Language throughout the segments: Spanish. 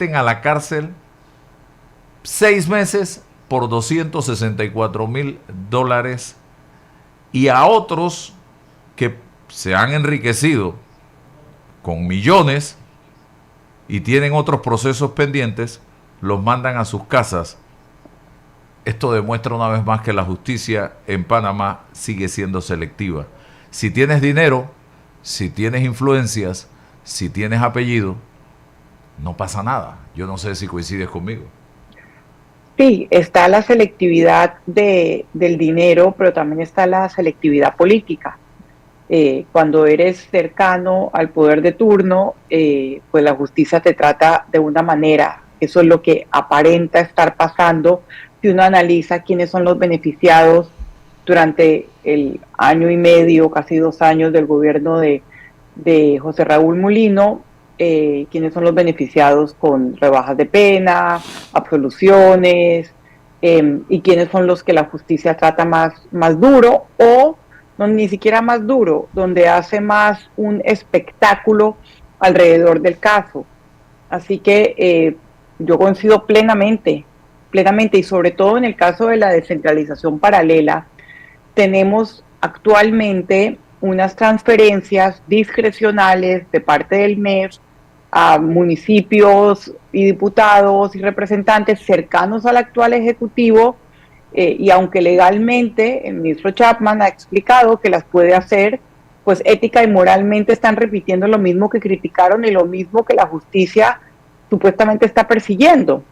meten a la cárcel 6 meses por $264,000 y a otros que se han enriquecido con millones y tienen otros procesos pendientes, los mandan a sus casas. Esto demuestra una vez más que la justicia en Panamá sigue siendo selectiva. Si tienes dinero, si tienes influencias, si tienes apellido, no pasa nada. Yo no sé si coincides conmigo. Sí, está la selectividad del dinero, pero también está la selectividad política. Cuando eres cercano al poder de turno, pues la justicia te trata de una manera. Eso es lo que aparenta estar pasando si uno analiza quiénes son los beneficiados durante el año y medio, casi 2 años del gobierno de José Raúl Mulino, quiénes son los beneficiados con rebajas de pena, absoluciones, y quiénes son los que la justicia trata más duro o no, ni siquiera más duro, donde hace más un espectáculo alrededor del caso. Así que yo coincido plenamente, y sobre todo en el caso de la descentralización paralela, tenemos actualmente unas transferencias discrecionales de parte del MEF a municipios y diputados y representantes cercanos al actual Ejecutivo, y aunque legalmente el ministro Chapman ha explicado que las puede hacer, pues ética y moralmente están repitiendo lo mismo que criticaron y lo mismo que la justicia supuestamente está persiguiendo.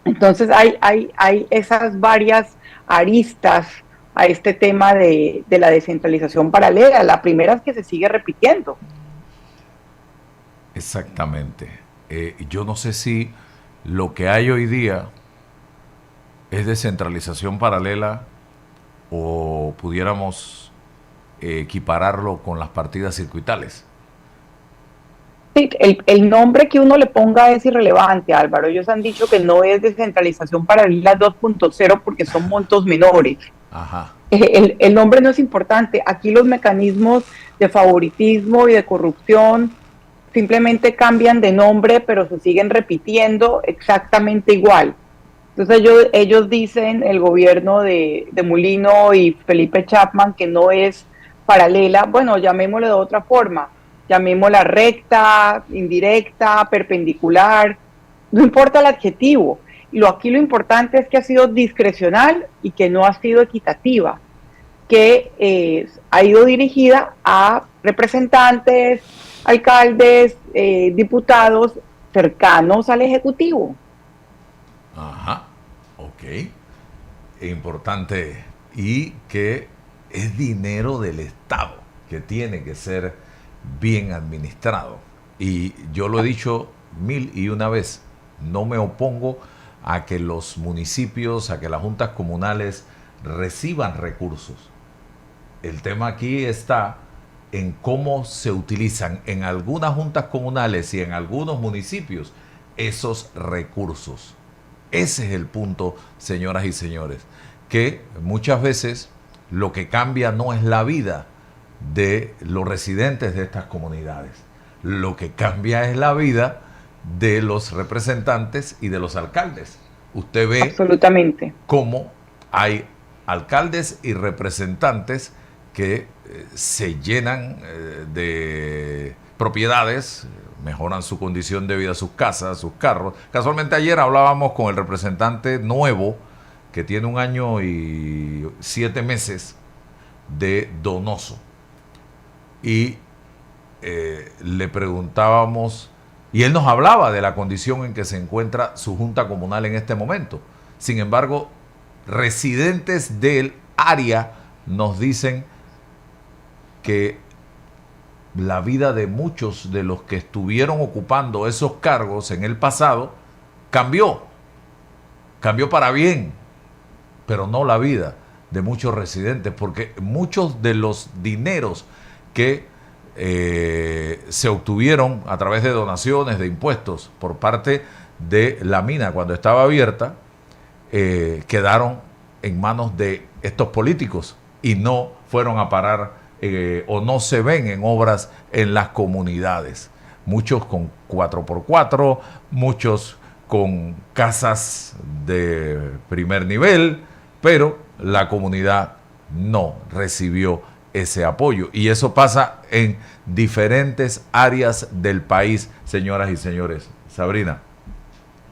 Entonces hay esas varias aristas a este tema de la descentralización paralela. La primera es que se sigue repitiendo. Exactamente. Yo no sé si lo que hay hoy día es descentralización paralela o pudiéramos equipararlo con las partidas circuitales. Sí, el nombre que uno le ponga es irrelevante, Álvaro. Ellos han dicho que no es descentralización paralela 2.0 porque son montos menores. Ajá. El nombre no es importante. Aquí los mecanismos de favoritismo y de corrupción simplemente cambian de nombre, pero se siguen repitiendo exactamente igual. Entonces ellos dicen, el gobierno de Mulino y Felipe Chapman, que no es paralela. Bueno, llamémosle de otra forma, llamémosla recta, indirecta, perpendicular, no importa el adjetivo. Aquí lo importante es que ha sido discrecional y que no ha sido equitativa, que ha ido dirigida a representantes, alcaldes, diputados cercanos al Ejecutivo. Ajá. Ok. Importante. Y que es dinero del Estado, que tiene que ser bien administrado. Y yo lo he dicho 1001 vez, no me opongo a que los municipios, a que las juntas comunales reciban recursos. El tema aquí está en cómo se utilizan en algunas juntas comunales y en algunos municipios esos recursos. Ese es el punto, señoras y señores, que muchas veces lo que cambia no es la vida de los residentes de estas comunidades. Lo que cambia es la vida de los representantes y de los alcaldes. Usted ve Absolutamente. cómo hay alcaldes y representantes que se llenan de propiedades, mejoran su condición de vida, sus casas, sus carros. Casualmente ayer hablábamos con el representante nuevo que tiene 1 año y 7 meses de Donoso y le preguntábamos y él nos hablaba de la condición en que se encuentra su junta comunal en este momento. Sin embargo, residentes del área nos dicen que la vida de muchos de los que estuvieron ocupando esos cargos en el pasado cambió para bien, pero no la vida de muchos residentes, porque muchos de los dineros que se obtuvieron a través de donaciones, de impuestos por parte de la mina cuando estaba abierta, quedaron en manos de estos políticos y no fueron a parar o no se ven en obras en las comunidades. muchos con 4x4, muchos con casas de primer nivel, pero la comunidad no recibió ese apoyo. Y eso pasa en diferentes áreas del país, señoras y señores. Sabrina.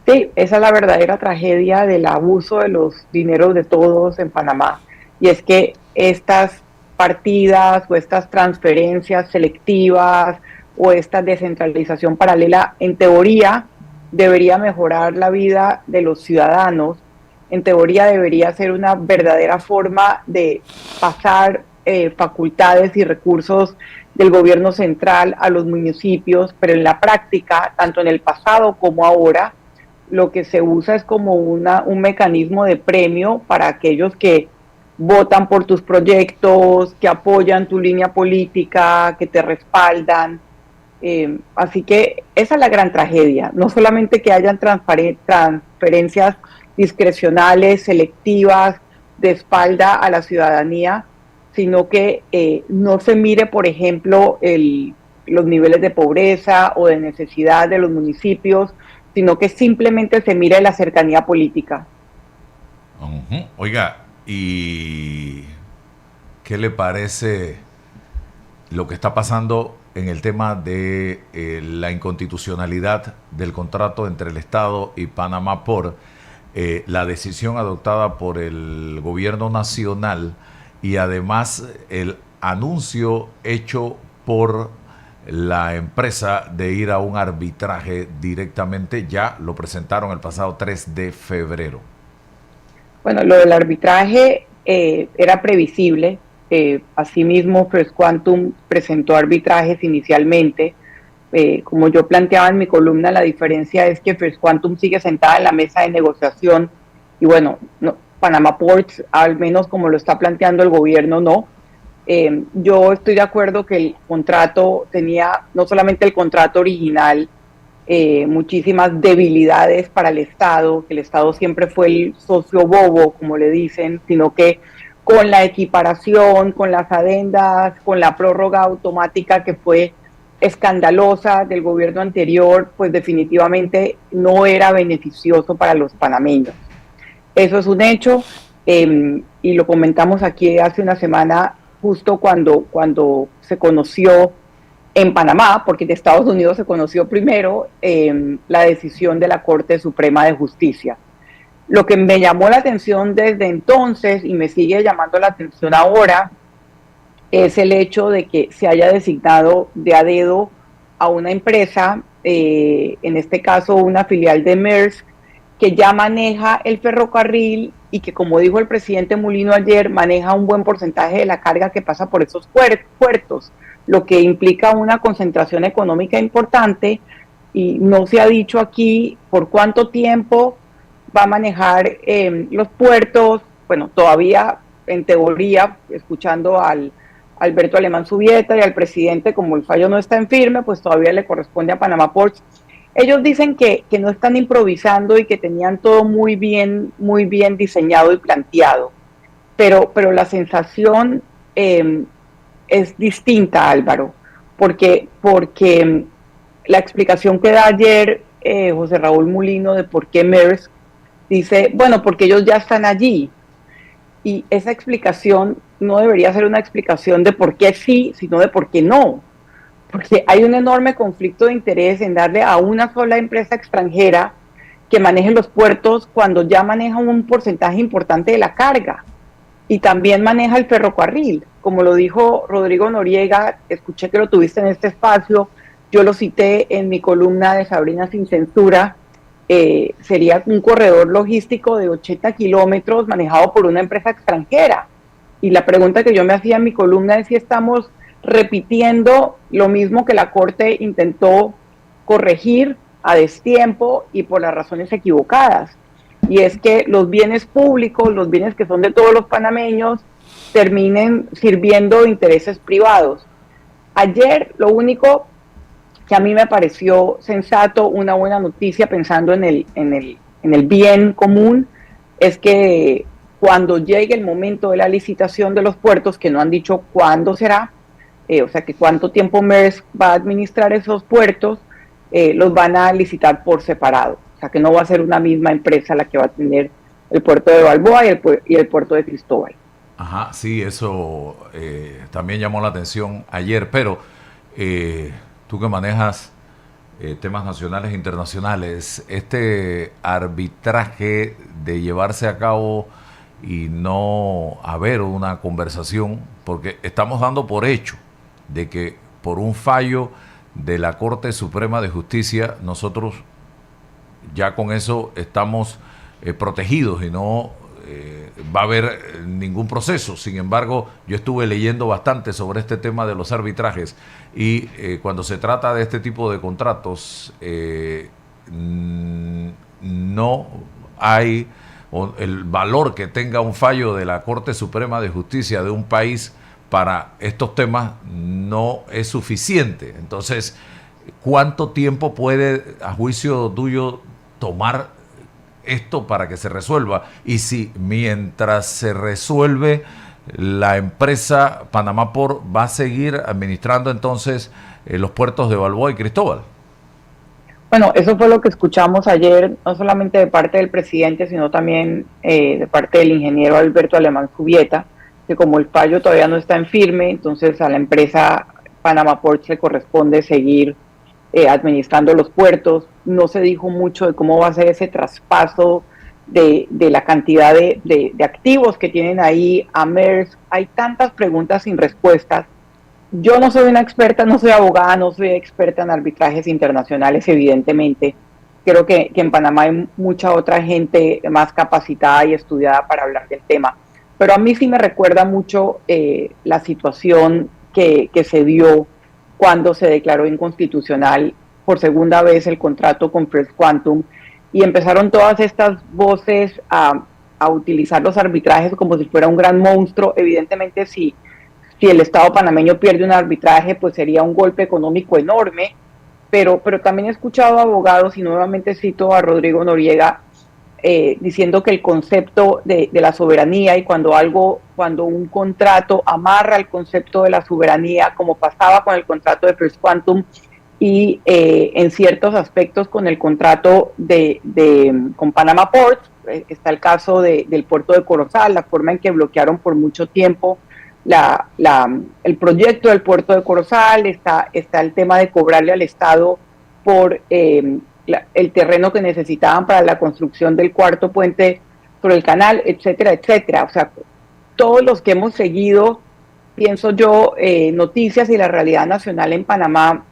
Sí, esa es la verdadera tragedia del abuso de los dineros de todos en Panamá. Y es que estas partidas o estas transferencias selectivas o esta descentralización paralela, en teoría, debería mejorar la vida de los ciudadanos. En teoría debería ser una verdadera forma de pasar facultades y recursos del gobierno central a los municipios, pero en la práctica, tanto en el pasado como ahora, lo que se usa es como un mecanismo de premio para aquellos que votan por tus proyectos, que apoyan tu línea política, que te respaldan. Así que esa es la gran tragedia, no solamente que hayan transferencias discrecionales, selectivas, de espalda a la ciudadanía, sino que no se mire, por ejemplo, los niveles de pobreza o de necesidad de los municipios, sino que simplemente se mire la cercanía política. Oiga, ¿y qué le parece lo que está pasando en el tema de la inconstitucionalidad del contrato entre el Estado y Panamá por la decisión adoptada por el gobierno nacional y además el anuncio hecho por la empresa de ir a un arbitraje directamente? Ya lo presentaron el pasado 3 de febrero. Bueno, lo del arbitraje era previsible. Asimismo, First Quantum presentó arbitrajes inicialmente. Como yo planteaba en mi columna, la diferencia es que First Quantum sigue sentada en la mesa de negociación y bueno, no, Panama Ports, al menos como lo está planteando el gobierno, no. Yo estoy de acuerdo que el contrato tenía, no solamente el contrato original, muchísimas debilidades para el Estado, que el Estado siempre fue el socio bobo, como le dicen, sino que con la equiparación, con las adendas, con la prórroga automática que fue escandalosa del gobierno anterior, pues definitivamente no era beneficioso para los panameños. Eso es un hecho, y lo comentamos aquí hace una semana, justo cuando se conoció en Panamá, porque de Estados Unidos se conoció primero, la decisión de la Corte Suprema de Justicia. Lo que me llamó la atención desde entonces y me sigue llamando la atención ahora es el hecho de que se haya designado de a dedo a una empresa, en este caso una filial de Maersk, que ya maneja el ferrocarril y que, como dijo el presidente Mulino ayer, maneja un buen porcentaje de la carga que pasa por esos puertos, lo que implica una concentración económica importante, y no se ha dicho aquí por cuánto tiempo va a manejar los puertos. Bueno, todavía en teoría, escuchando al Alberto Alemán Subieta y al presidente, como el fallo no está en firme, pues todavía le corresponde a Panama Ports. Ellos dicen que no están improvisando y que tenían todo muy bien diseñado y planteado, pero la sensación es distinta, Álvaro, porque la explicación que da ayer José Raúl Mulino de por qué Maersk dice, bueno, porque ellos ya están allí, y esa explicación no debería ser una explicación de por qué sí, sino de por qué no, porque hay un enorme conflicto de interés en darle a una sola empresa extranjera que maneje los puertos cuando ya maneja un porcentaje importante de la carga y también maneja el ferrocarril. Como lo dijo Rodrigo Noriega, escuché que lo tuviste en este espacio, yo lo cité en mi columna de Sabrina Sin Censura. Sería un corredor logístico de 80 kilómetros manejado por una empresa extranjera. Y la pregunta que yo me hacía en mi columna es si estamos repitiendo lo mismo que la Corte intentó corregir a destiempo y por las razones equivocadas. Y es que los bienes públicos, los bienes que son de todos los panameños, terminen sirviendo intereses privados. Ayer lo único que a mí me pareció sensato, una buena noticia pensando en el bien común, es que cuando llegue el momento de la licitación de los puertos, que no han dicho cuándo será, o sea que cuánto tiempo Maersk va a administrar esos puertos, los van a licitar por separado. O sea, que no va a ser una misma empresa la que va a tener el puerto de Balboa y el puerto de Cristóbal. Ajá, sí, eso también llamó la atención ayer, pero tú que manejas temas nacionales e internacionales, este arbitraje de llevarse a cabo y no haber una conversación, porque estamos dando por hecho de que por un fallo de la Corte Suprema de Justicia nosotros ya con eso estamos protegidos y no va a haber ningún proceso. Sin embargo, yo estuve leyendo bastante sobre este tema de los arbitrajes y cuando se trata de este tipo de contratos no hay el valor que tenga un fallo de la Corte Suprema de Justicia de un país para estos temas no es suficiente. Entonces, ¿cuánto tiempo puede, a juicio tuyo, tomar esto para que se resuelva? Y si mientras se resuelve, la empresa Panamá Port va a seguir administrando entonces los puertos de Balboa y Cristóbal. Bueno, eso fue lo que escuchamos ayer, no solamente de parte del presidente, sino también de parte del ingeniero Alberto Alemán Zubieta, que como el fallo todavía no está en firme, entonces a la empresa Panamá Port le corresponde seguir administrando los puertos. No se dijo mucho de cómo va a ser ese traspaso de la cantidad de activos que tienen ahí a Maersk. Hay tantas preguntas sin respuestas. Yo no soy una experta, no soy abogada, no soy experta en arbitrajes internacionales, evidentemente. Creo que en Panamá hay mucha otra gente más capacitada y estudiada para hablar del tema. Pero a mí sí me recuerda mucho la situación que se dio cuando se declaró inconstitucional por segunda vez el contrato con First Quantum y empezaron todas estas voces a utilizar los arbitrajes como si fuera un gran monstruo. Evidentemente, si el Estado panameño pierde un arbitraje, pues sería un golpe económico enorme, pero también he escuchado abogados, y nuevamente cito a Rodrigo Noriega, diciendo que el concepto de la soberanía y cuando un contrato amarra el concepto de la soberanía, como pasaba con el contrato de First Quantum y en ciertos aspectos con el contrato con Panama Ports, está el caso del puerto de Corozal, la forma en que bloquearon por mucho tiempo el proyecto del puerto de Corozal, está el tema de cobrarle al Estado por el terreno que necesitaban para la construcción del cuarto puente sobre el canal, etcétera, etcétera. O sea, todos los que hemos seguido, pienso yo, noticias y la realidad nacional en Panamá,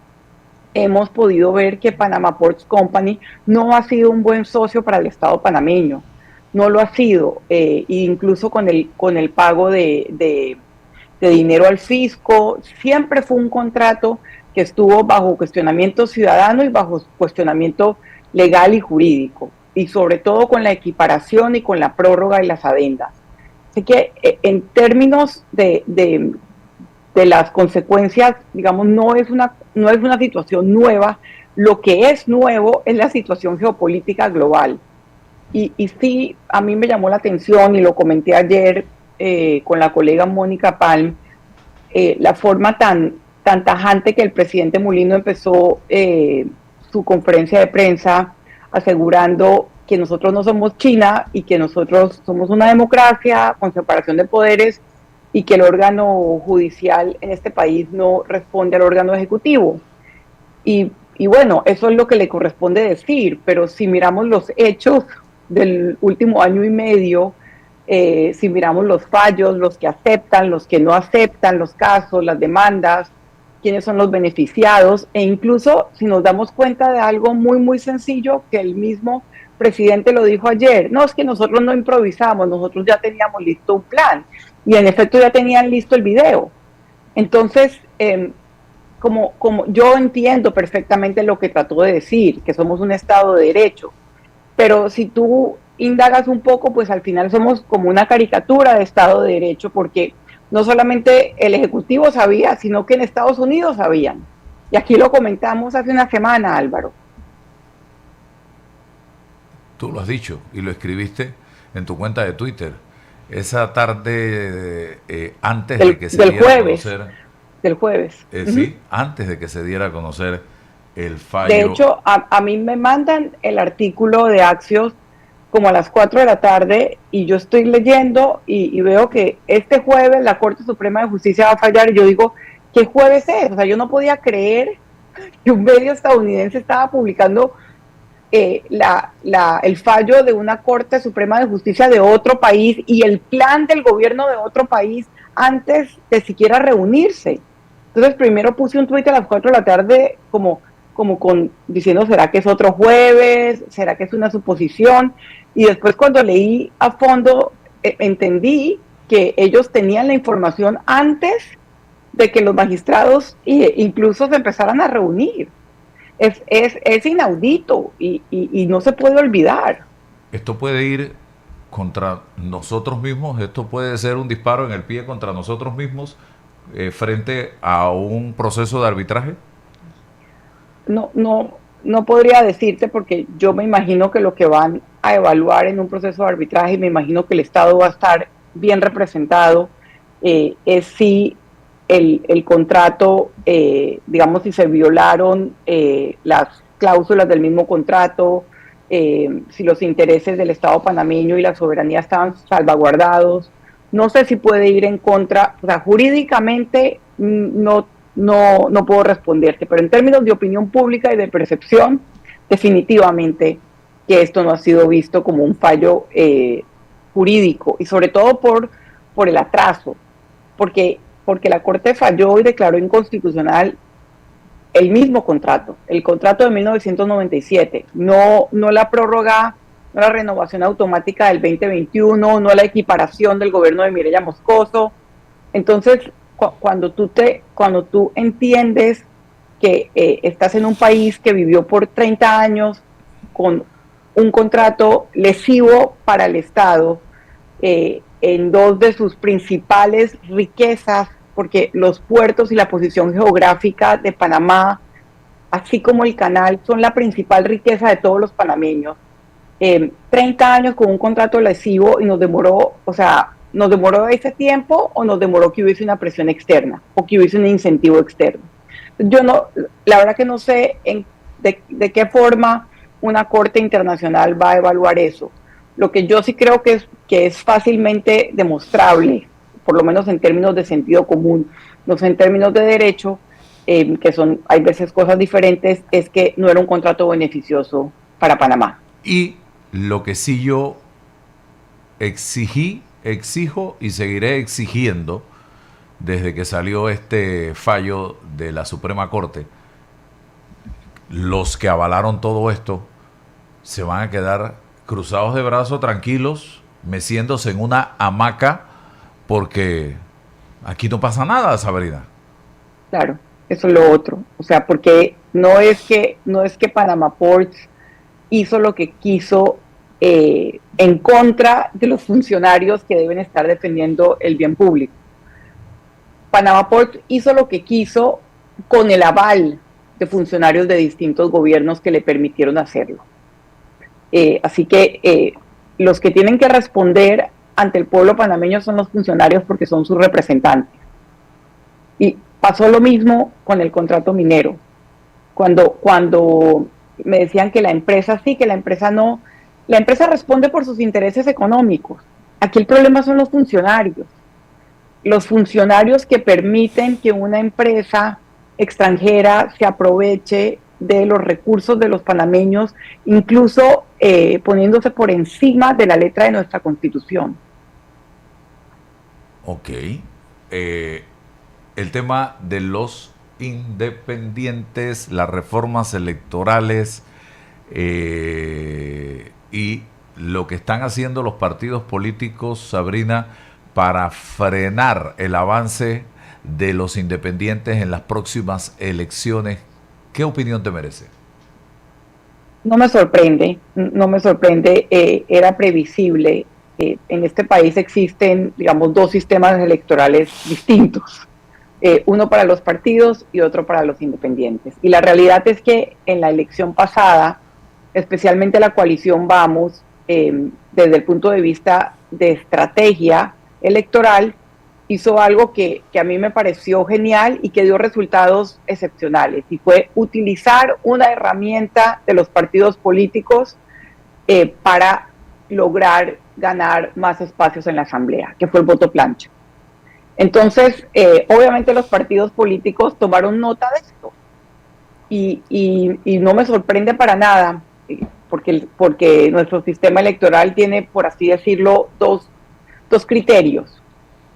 hemos podido ver que Panama Ports Company no ha sido un buen socio para el Estado panameño, no lo ha sido, incluso con el pago de dinero al fisco. Siempre fue un contrato que estuvo bajo cuestionamiento ciudadano y bajo cuestionamiento legal y jurídico, y sobre todo con la equiparación y con la prórroga y las adendas. Así que en términos de las consecuencias, digamos, no es una situación nueva. Lo que es nuevo es la situación geopolítica global. Y sí, a mí me llamó la atención, y lo comenté ayer con la colega Mónica Palm, la forma tan tajante que el presidente Mulino empezó su conferencia de prensa asegurando que nosotros no somos China y que nosotros somos una democracia con separación de poderes y que el órgano judicial en este país no responde al órgano ejecutivo. Y bueno, eso es lo que le corresponde decir, pero si miramos los hechos del último año y medio, si miramos los fallos, los que aceptan, los que no aceptan, los casos, las demandas, quiénes son los beneficiados, e incluso si nos damos cuenta de algo muy, muy sencillo, que el mismo presidente lo dijo ayer: no, es que nosotros no improvisamos, nosotros ya teníamos listo un plan, y en efecto ya tenían listo el video. Entonces, como yo entiendo perfectamente lo que trató de decir, que somos un Estado de Derecho, pero si tú indagas un poco, pues al final somos como una caricatura de Estado de Derecho, porque no solamente el Ejecutivo sabía, sino que en Estados Unidos sabían. Y aquí lo comentamos hace una semana, Álvaro. Tú lo has dicho y lo escribiste en tu cuenta de Twitter. Esa tarde, antes de que se diera a conocer... Del jueves. Sí, antes de que se diera a conocer el fallo. De hecho, a mí me mandan el artículo de Axios como a las 4 de la tarde y yo estoy leyendo y veo que este jueves la Corte Suprema de Justicia va a fallar y yo digo, ¿qué jueves es? O sea, yo no podía creer que un medio estadounidense estaba publicando el fallo de una Corte Suprema de Justicia de otro país y el plan del gobierno de otro país antes de siquiera reunirse. Entonces primero puse un tuit a las 4 de la tarde como diciendo, ¿será que es otro jueves? ¿Será que es una suposición? Y después cuando leí a fondo, entendí que ellos tenían la información antes de que los magistrados incluso se empezaran a reunir. Es inaudito y no se puede olvidar. Esto puede ir contra nosotros mismos, esto puede ser un disparo en el pie contra nosotros mismos frente a un proceso de arbitraje. No podría decirte porque yo me imagino que lo que van a evaluar en un proceso de arbitraje, me imagino que el Estado va a estar bien representado, es si el contrato, digamos, si se violaron las cláusulas del mismo contrato, si los intereses del Estado panameño y la soberanía estaban salvaguardados. No sé si puede ir en contra, o sea, jurídicamente no puedo responderte, pero en términos de opinión pública y de percepción, definitivamente que esto no ha sido visto como un fallo jurídico y sobre todo por el atraso, porque la Corte falló y declaró inconstitucional el mismo contrato, el contrato de 1997, no la prórroga, no la renovación automática del 2021, no la equiparación del gobierno de Mireya Moscoso. Entonces, cuando tú entiendes que estás en un país que vivió por 30 años con un contrato lesivo para el Estado, en dos de sus principales riquezas, porque los puertos y la posición geográfica de Panamá, así como el canal, son la principal riqueza de todos los panameños. 30 años con un contrato lesivo y nos demoró ese tiempo o nos demoró que hubiese una presión externa o que hubiese un incentivo externo. La verdad que no sé de qué forma una corte internacional va a evaluar eso. Lo que yo sí creo que es fácilmente demostrable, por lo menos en términos de sentido común, no sé, en términos de derecho, hay veces cosas diferentes, es que no era un contrato beneficioso para Panamá. Y lo que sí yo exijo y seguiré exigiendo desde que salió este fallo de la Suprema Corte, los que avalaron todo esto se van a quedar cruzados de brazos, tranquilos, meciéndose en una hamaca, porque aquí no pasa nada, Sabrina. Claro, eso es lo otro. O sea, porque no es que Panama Ports hizo lo que quiso en contra de los funcionarios que deben estar defendiendo el bien público. Panama Ports hizo lo que quiso con el aval de funcionarios de distintos gobiernos que le permitieron hacerlo. Así que los que tienen que responder ante el pueblo panameño son los funcionarios porque son sus representantes. Y pasó lo mismo con el contrato minero. Cuando me decían que la empresa sí, que la empresa no, la empresa responde por sus intereses económicos. Aquí el problema son los funcionarios que permiten que una empresa extranjera se aproveche de los recursos de los panameños, incluso poniéndose por encima de la letra de nuestra Constitución. Ok. El tema de los independientes, las reformas electorales y lo que están haciendo los partidos políticos, Sabrina, para frenar el avance de los independientes en las próximas elecciones. ¿Qué opinión te merece? No me sorprende, era previsible. En este país existen, digamos, dos sistemas electorales distintos, uno para los partidos y otro para los independientes. Y la realidad es que en la elección pasada, especialmente la coalición Vamos, desde el punto de vista de estrategia electoral, hizo algo que a mí me pareció genial y que dio resultados excepcionales, y fue utilizar una herramienta de los partidos políticos para lograr ganar más espacios en la Asamblea, que fue el voto plancha. Entonces, obviamente los partidos políticos tomaron nota de esto, y no me sorprende para nada, porque nuestro sistema electoral tiene, por así decirlo, dos criterios,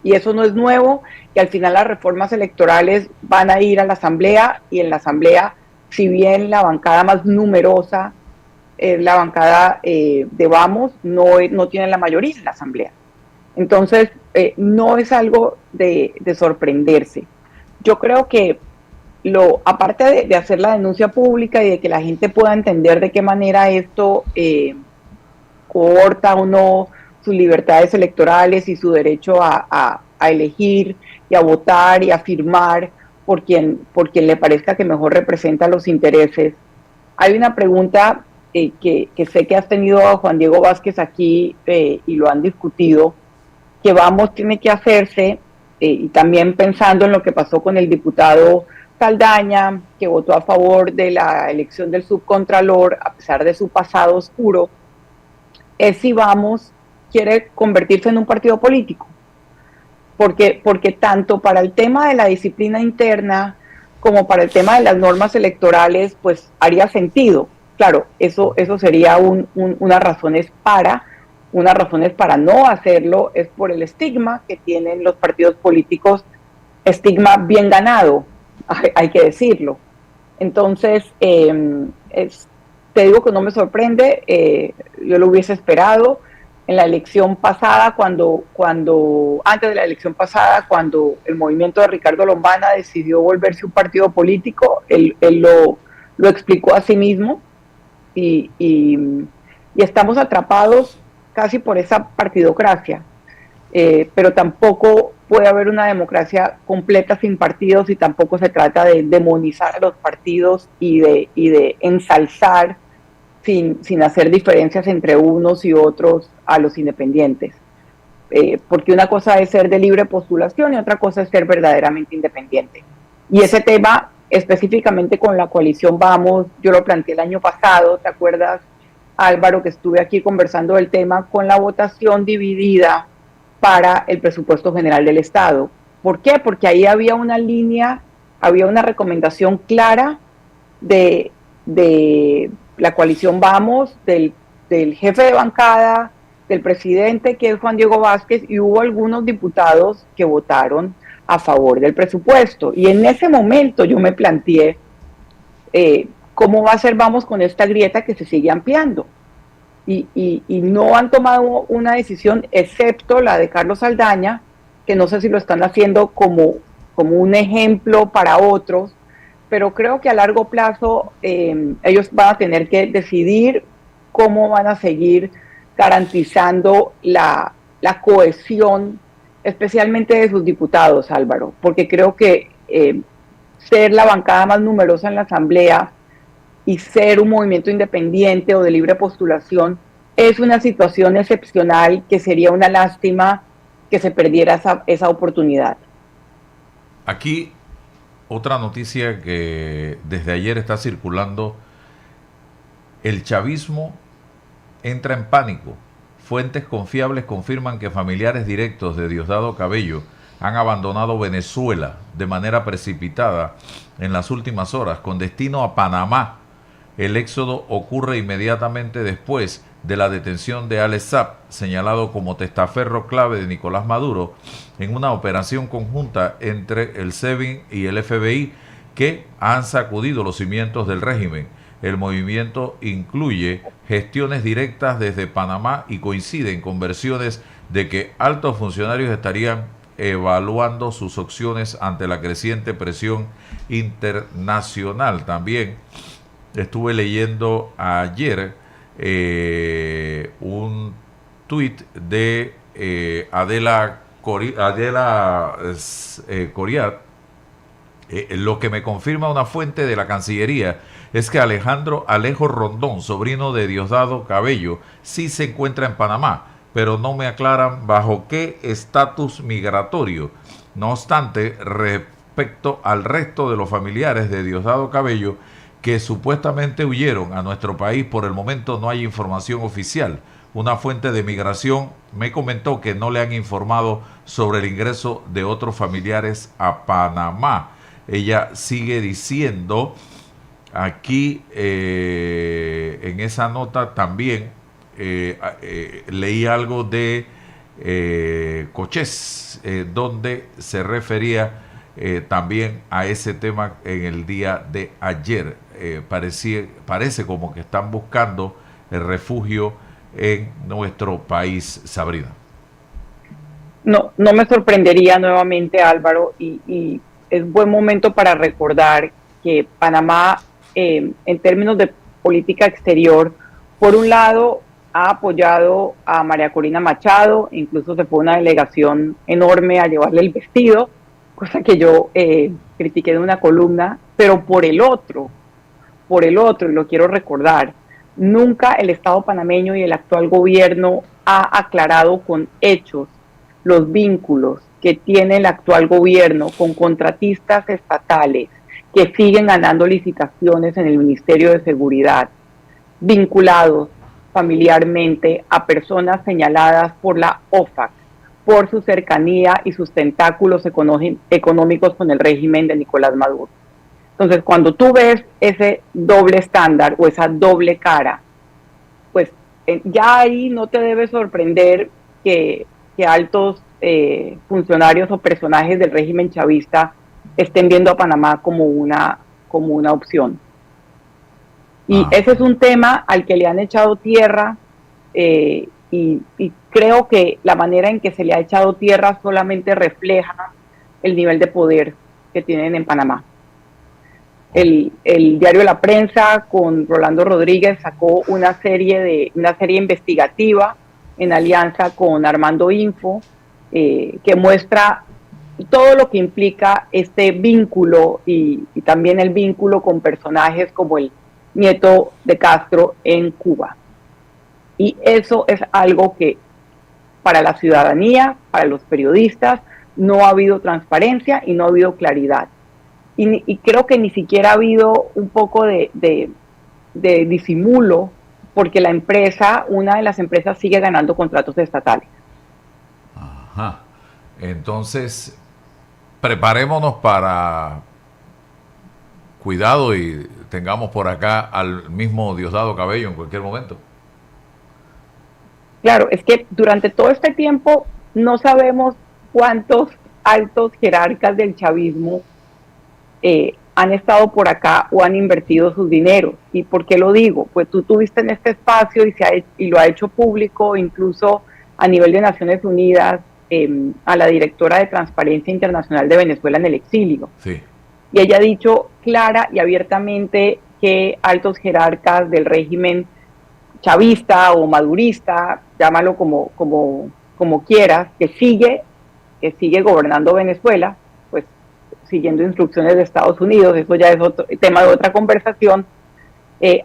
y eso no es nuevo, que al final las reformas electorales van a ir a la Asamblea, y en la Asamblea, si bien la bancada más numerosa es la bancada de Vamos, no tiene la mayoría en la Asamblea. Entonces, no es algo de sorprenderse. Yo creo que aparte de hacer la denuncia pública y de que la gente pueda entender de qué manera esto coarta o no sus libertades electorales y su derecho a elegir y a votar y a firmar por quien le parezca que mejor representa los intereses, hay una pregunta que sé que has tenido a Juan Diego Vázquez aquí y lo han discutido, que Vamos tiene que hacerse, y también pensando en lo que pasó con el diputado Saldaña, que votó a favor de la elección del subcontralor a pesar de su pasado oscuro, es si Vamos quiere convertirse en un partido político, porque tanto para el tema de la disciplina interna como para el tema de las normas electorales, pues haría sentido. Claro, eso sería unas razones para no hacerlo, es por el estigma que tienen los partidos políticos, estigma bien ganado, hay que decirlo. Entonces, te digo que no me sorprende, yo lo hubiese esperado. En la elección pasada, antes de la elección pasada, cuando el movimiento de Ricardo Lombana decidió volverse un partido político, él lo explicó a sí mismo, y estamos atrapados casi por esa partidocracia, pero tampoco puede haber una democracia completa sin partidos, y tampoco se trata de demonizar a los partidos y de ensalzar sin hacer diferencias entre unos y otros a los independientes, porque una cosa es ser de libre postulación y otra cosa es ser verdaderamente independiente. Y ese tema, específicamente con la coalición Vamos, yo lo planteé el año pasado, ¿te acuerdas, Álvaro, que estuve aquí conversando del tema con la votación dividida para el presupuesto general del Estado? ¿Por qué? Porque ahí había una recomendación clara de la coalición Vamos, del jefe de bancada, del presidente, que es Juan Diego Vázquez, y hubo algunos diputados que votaron a favor del presupuesto. Y en ese momento yo me planteé cómo va a ser Vamos con esta grieta que se sigue ampliando. Y no han tomado una decisión, excepto la de Carlos Saldaña, que no sé si lo están haciendo como un ejemplo para otros, pero creo que a largo plazo ellos van a tener que decidir cómo van a seguir garantizando la cohesión, especialmente de sus diputados, Álvaro, porque creo que ser la bancada más numerosa en la Asamblea y ser un movimiento independiente o de libre postulación es una situación excepcional, que sería una lástima que se perdiera esa oportunidad. Aquí otra noticia que desde ayer está circulando: el chavismo entra en pánico. Fuentes confiables confirman que familiares directos de Diosdado Cabello han abandonado Venezuela de manera precipitada en las últimas horas con destino a Panamá. El éxodo ocurre inmediatamente después de la detención de Alex Saab, señalado como testaferro clave de Nicolás Maduro, en una operación conjunta entre el SEBIN y el FBI que han sacudido los cimientos del régimen. El movimiento incluye gestiones directas desde Panamá y coinciden con versiones de que altos funcionarios estarían evaluando sus opciones ante la creciente presión internacional. También estuve leyendo ayer un tuit de Adela Coriat. Lo que me confirma una fuente de la Cancillería es que Alejo Rondón, sobrino de Diosdado Cabello, sí se encuentra en Panamá, pero no me aclaran bajo qué estatus migratorio. No obstante, respecto al resto de los familiares de Diosdado Cabello que supuestamente huyeron a nuestro país, por el momento no hay información oficial. Una fuente de migración me comentó que no le han informado sobre el ingreso de otros familiares a Panamá. Ella sigue diciendo, aquí en esa nota también leí algo de Cochés, donde se refería también a ese tema en el día de ayer. Parece como que están buscando el refugio en nuestro país, Sabrina. No me sorprendería nuevamente, Álvaro, y es buen momento para recordar que Panamá, en términos de política exterior, por un lado ha apoyado a María Corina Machado, incluso se fue una delegación enorme a llevarle el vestido, cosa que yo critiqué de una columna, pero por el otro, y lo quiero recordar, nunca el Estado panameño y el actual gobierno ha aclarado con hechos los vínculos que tiene el actual gobierno con contratistas estatales que siguen ganando licitaciones en el Ministerio de Seguridad, vinculados familiarmente a personas señaladas por la OFAC por su cercanía y sus tentáculos económicos con el régimen de Nicolás Maduro. Entonces, cuando tú ves ese doble estándar o esa doble cara, pues ya ahí no te debe sorprender que altos funcionarios o personajes del régimen chavista estén viendo a Panamá como una opción. Y ese es un tema al que le han echado tierra y creo que la manera en que se le ha echado tierra solamente refleja el nivel de poder que tienen en Panamá. El diario La Prensa con Rolando Rodríguez sacó una serie investigativa en alianza con Armando Info que muestra todo lo que implica este vínculo y también el vínculo con personajes como el nieto de Castro en Cuba. Y eso es algo que para la ciudadanía, para los periodistas, no ha habido transparencia y no ha habido claridad. Y creo que ni siquiera ha habido un poco de disimulo, porque la empresa, una de las empresas, sigue ganando contratos estatales. Ajá. Entonces, preparémonos para cuidado y tengamos por acá al mismo Diosdado Cabello en cualquier momento. Claro, es que durante todo este tiempo no sabemos cuántos altos jerarcas del chavismo han estado por acá o han invertido sus dineros. ¿Y por qué lo digo? Pues tú tuviste en este espacio y lo ha hecho público, incluso a nivel de Naciones Unidas, a la directora de Transparencia Internacional de Venezuela en el exilio. Sí. Y ella ha dicho clara y abiertamente que altos jerarcas del régimen chavista o madurista, llámalo como quieras, que sigue gobernando Venezuela, pues siguiendo instrucciones de Estados Unidos, eso ya es otro tema de otra conversación,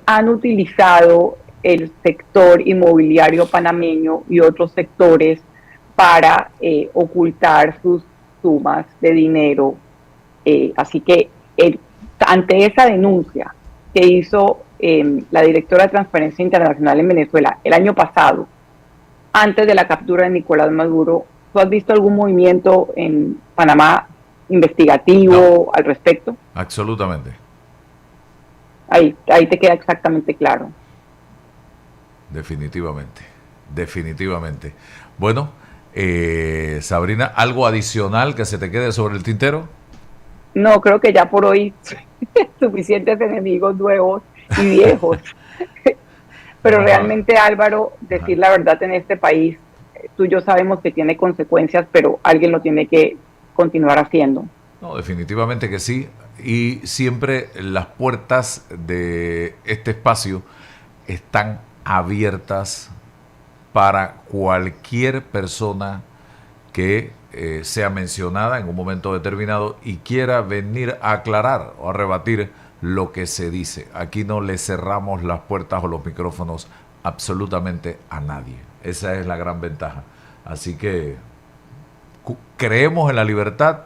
han utilizado el sector inmobiliario panameño y otros sectores para ocultar sus sumas de dinero. Así que ante esa denuncia que hizo la directora de Transparencia Internacional en Venezuela el año pasado, antes de la captura de Nicolás Maduro, ¿tú has visto algún movimiento en Panamá investigativo al respecto? Absolutamente. Ahí te queda exactamente claro. Definitivamente. Bueno, Sabrina, ¿algo adicional que se te quede sobre el tintero? No, creo que ya por hoy suficientes enemigos nuevos y viejos. Pero realmente, Álvaro, decir la verdad en este país, tú y yo sabemos que tiene consecuencias, pero alguien lo tiene que continuar haciendo. No, definitivamente que sí. Y siempre las puertas de este espacio están abiertas para cualquier persona que sea mencionada en un momento determinado y quiera venir a aclarar o a rebatir lo que se dice. Aquí no le cerramos las puertas o los micrófonos absolutamente a nadie. Esa es la gran ventaja. Así que creemos en la libertad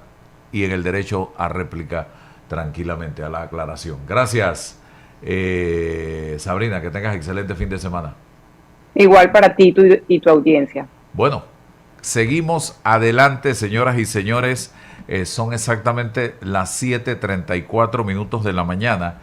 y en el derecho a réplica tranquilamente, a la aclaración. Gracias, Sabrina, que tengas excelente fin de semana. Igual para ti y tu audiencia. Bueno, seguimos adelante, señoras y señores. Son exactamente las 7:34 de la mañana.